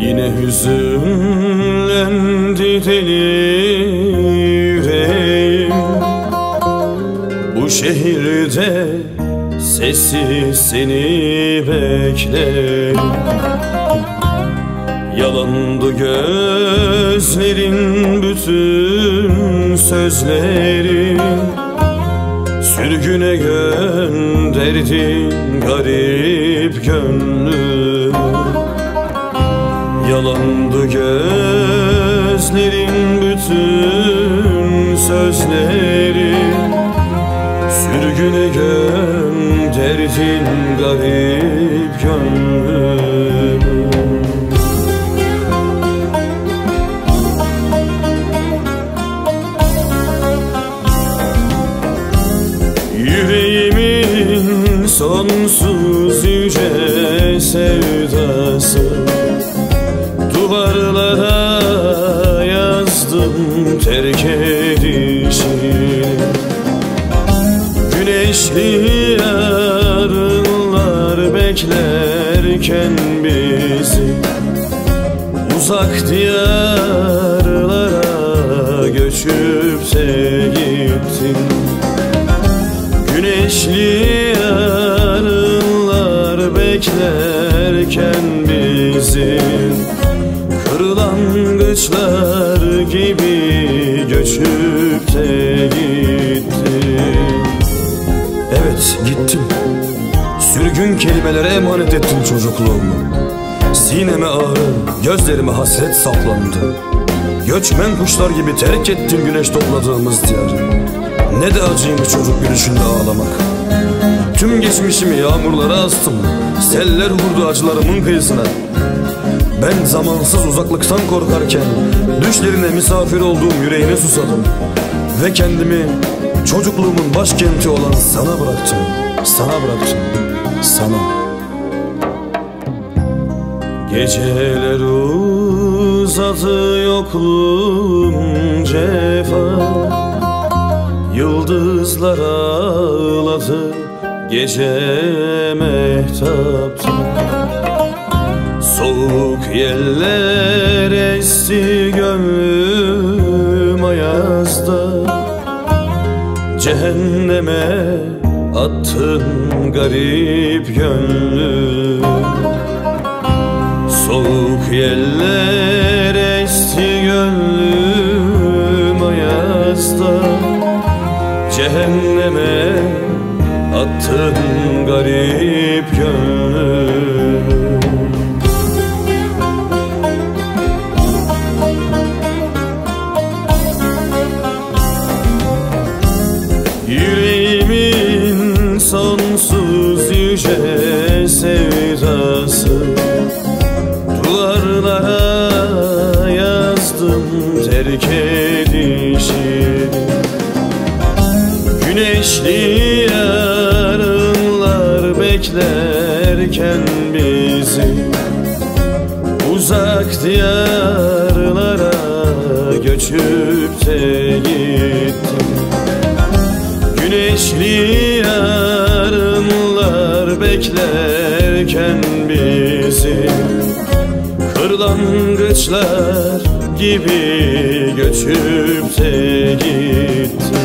Yine hüzünlendi deli yüreğim. Bu şehirde sessiz seni beklerim. Yalandı gözlerin bütün sözlerin. Sürgüne gönderdin garip gönlüm. Yalandı gözlerin bütün sözlerin. Sürgüne gönderdin garip gönlüm. Yüreğimin sonsuz yüce sevdası. Duvarlara yazdım terk edişini. Güneşli yarınlar beklerken bizi uzak diyarlara göçüp de gittin. Güneşli yarınlar beklerken bizi kırlangıçlar gibi göçüp de gittin. Evet, gittim. Sürgün kelimelere emanet ettim çocukluğumu. Sineme ağrı, gözlerime hasret saplandı. Göçmen kuşlar gibi terk ettim güneş topladığımız diyarı. Ne de acıymış çocuk gülüşünde ağlamak. Tüm geçmişimi yağmurlara astım. Seller vurdu acılarımın kıyısına. Ben zamansız uzaklıktan korkarken düşlerine misafir olduğum yüreğine susadım. Ve kendimi çocukluğumun başkenti olan sana bıraktım. Sana bıraktım, sana. Geceler uzadı yokluğum cefa. Yıldızlar ağladı gece mehtapta. Soğuk yeller esti gönlüm ayazda. Cehenneme attın garip gönlüm. Soğuk yeller esti gönlüm ayazda. Cehenneme attın garip gönlüm. Yüreğimin sonsuz yüce sevdası. Duvarlara yazdım terk edişini. Güneşli yarınlar beklerken bizi uzak diyarlara göçüp de gittin. Güneşli yarınlar beklerken bizi kırlangıçlar gibi göçüp de gittin.